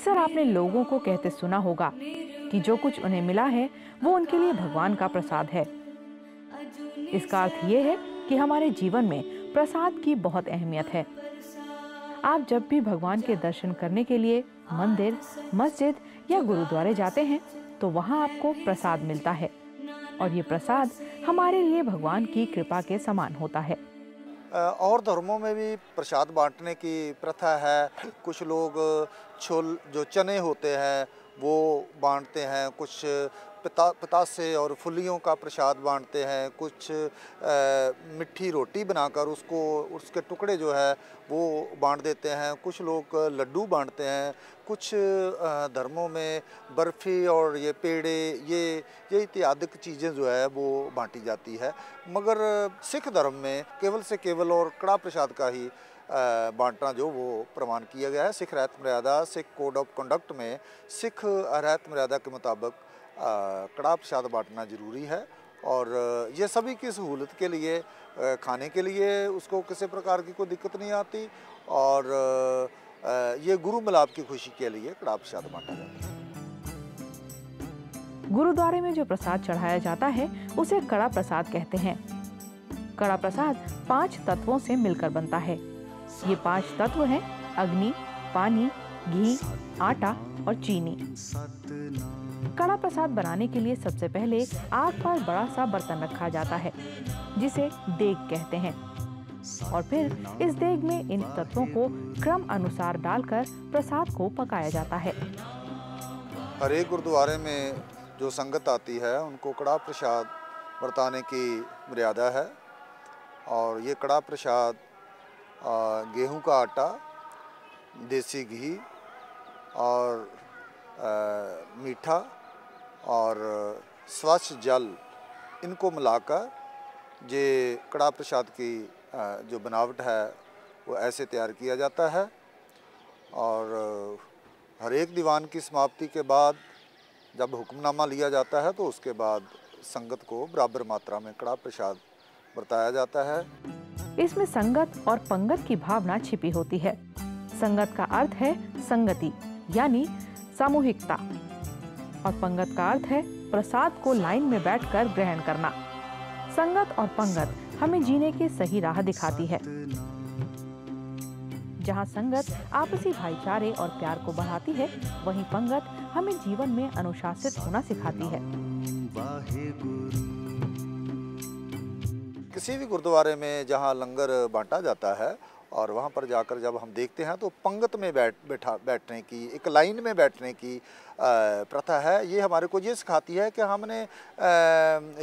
अक्सर आपने लोगों को कहते सुना होगा कि जो कुछ उन्हें मिला है वो उनके लिए भगवान का प्रसाद है। इसका अर्थ ये है कि हमारे जीवन में प्रसाद की बहुत अहमियत है। आप जब भी भगवान के दर्शन करने के लिए मंदिर, मस्जिद या गुरुद्वारे जाते हैं तो वहाँ आपको प्रसाद मिलता है और ये प्रसाद हमारे लिए भगवान की कृपा के समान होता है। और धर्मों में भी प्रसाद बांटने की प्रथा है। कुछ लोग छोल जो चने होते हैं वो बांटते हैं, कुछ पतासे और फुलियों का प्रसाद बांटते हैं, कुछ मिट्ठी रोटी बनाकर उसके टुकड़े जो है वो बांट देते हैं, कुछ लोग लड्डू बांटते हैं, कुछ धर्मों में बर्फ़ी और ये पेड़े ये इत्यादि चीज़ें जो है वो बांटी जाती है। मगर सिख धर्म में केवल से केवल और कड़ा प्रसाद का ही बांटना जो वो प्रमाण किया गया है। सिख रहत मर्यादा, सिख कोड ऑफ कंडक्ट में सिख रहत मर्यादा के मुताबिक कड़ा प्रसाद बांटना ज़रूरी है और ये सभी की सहूलत के लिए, खाने के लिए उसको किसी प्रकार की कोई दिक्कत नहीं आती और ये गुरु मिलाप की खुशी के लिए कड़ा प्रसाद बांटा जाता है। गुरुद्वारे में जो प्रसाद चढ़ाया जाता है उसे कड़ा प्रसाद कहते हैं। कड़ा प्रसाद 5 तत्वों से मिलकर बनता है। ये 5 तत्व हैं अग्नि, पानी, घी, आटा और चीनी। कड़ा प्रसाद बनाने के लिए सबसे पहले आग पर बड़ा सा बर्तन रखा जाता है जिसे देग कहते हैं और फिर इस देग में इन तत्वों को क्रम अनुसार डालकर प्रसाद को पकाया जाता है। हर एक गुरुद्वारे में जो संगत आती है उनको कड़ा प्रसाद बरताने की मर्यादा है और ये कड़ा प्रसाद गेहूं का आटा, देसी घी और मीठा और स्वच्छ जल इनको मिलाकर ये कड़ा प्रसाद की जो बनावट है वो ऐसे तैयार किया जाता है और हर एक दीवान की समाप्ति के बाद जब हुक्मनामा लिया जाता है तो उसके बाद संगत को बराबर मात्रा में कड़ा प्रसाद बरताया जाता है। इसमें संगत और पंगत की भावना छिपी होती है। संगत का अर्थ है संगति यानी सामूहिकता और पंगत का अर्थ है प्रसाद को लाइन में बैठकर ग्रहण करना। संगत और पंगत हमें जीने की सही राह दिखाती है। जहाँ संगत आपसी भाईचारे और प्यार को बढ़ाती है, वहीं पंगत हमें जीवन में अनुशासित होना सिखाती है। किसी भी गुरुद्वारे में जहाँ लंगर बांटा जाता है और वहाँ पर जाकर जब हम देखते हैं तो पंगत में बैठने की, एक लाइन में बैठने की प्रथा है। ये हमारे को ये सिखाती है कि हमने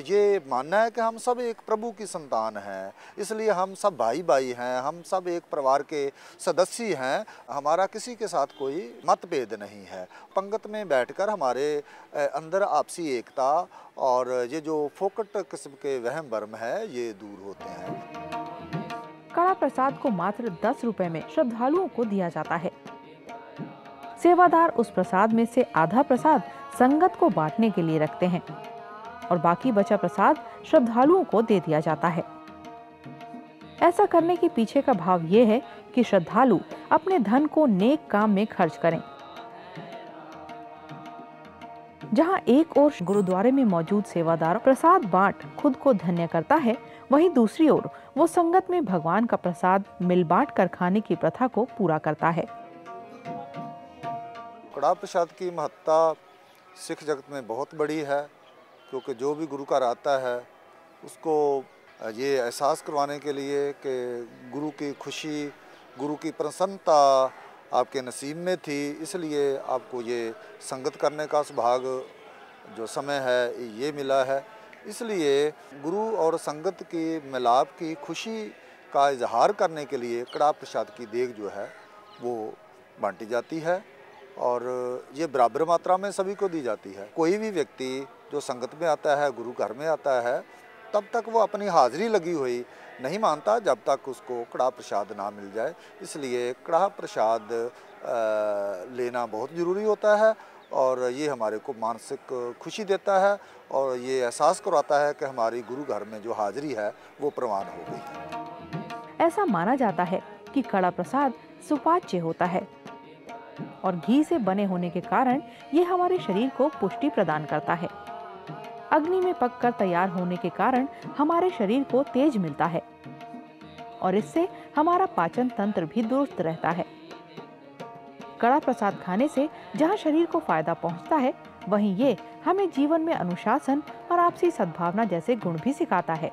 ये मानना है कि हम सब एक प्रभु की संतान हैं, इसलिए हम सब भाई भाई हैं, हम सब एक परिवार के सदस्य हैं, हमारा किसी के साथ कोई मतभेद नहीं है। पंगत में बैठकर हमारे अंदर आपसी एकता और ये जो फोकट किस्म के वहम भरम है ये दूर होते हैं। कड़ा प्रसाद को मात्र 10 रुपए में श्रद्धालुओं को दिया जाता है। सेवादार उस प्रसाद में से आधा प्रसाद संगत को बांटने के लिए रखते हैं और बाकी बचा प्रसाद श्रद्धालुओं को दे दिया जाता है। ऐसा करने के पीछे का भाव ये है कि श्रद्धालु अपने धन को नेक काम में खर्च करें। जहां एक ओर गुरुद्वारे में मौजूद सेवादार प्रसाद बांट खुद को धन्य करता है, वहीं दूसरी ओर वो संगत में भगवान का प्रसाद मिल बांट कर खाने की प्रथा को पूरा करता है। कड़ा प्रसाद की महत्ता सिख जगत में बहुत बड़ी है क्योंकि जो भी गुरु घर आता है उसको ये एहसास करवाने के लिए कि गुरु की खुशी, गुरु की प्रसन्नता आपके नसीब में थी, इसलिए आपको ये संगत करने का सौभाग्य जो समय है ये मिला है। इसलिए गुरु और संगत की मिलाप की खुशी का इजहार करने के लिए कड़ा प्रसाद की देग जो है वो बांटी जाती है और ये बराबर मात्रा में सभी को दी जाती है। कोई भी व्यक्ति जो संगत में आता है, गुरु घर में आता है, तब तक वो अपनी हाजिरी लगी हुई नहीं मानता जब तक उसको कड़ा प्रसाद ना मिल जाए। इसलिए कड़ा प्रसाद लेना बहुत ज़रूरी होता है और ये हमारे को मानसिक खुशी देता है और ये एहसास कराता है कि हमारी गुरु घर में जो हाजिरी है वो प्रवान हो गई है। ऐसा माना जाता है कि कड़ा प्रसाद सुपाच्य होता है। और घी से बने होने के कारण ये हमारे शरीर को पुष्टि प्रदान करता है। अग्नि में पककर तैयार होने के कारण हमारे शरीर को तेज मिलता है और इससे हमारा पाचन तंत्र भी दुरुस्त रहता है। कड़ा प्रसाद खाने से जहाँ शरीर को फायदा पहुँचता है, वहीं ये हमें जीवन में अनुशासन और आपसी सद्भावना जैसे गुण भी सिखाता है।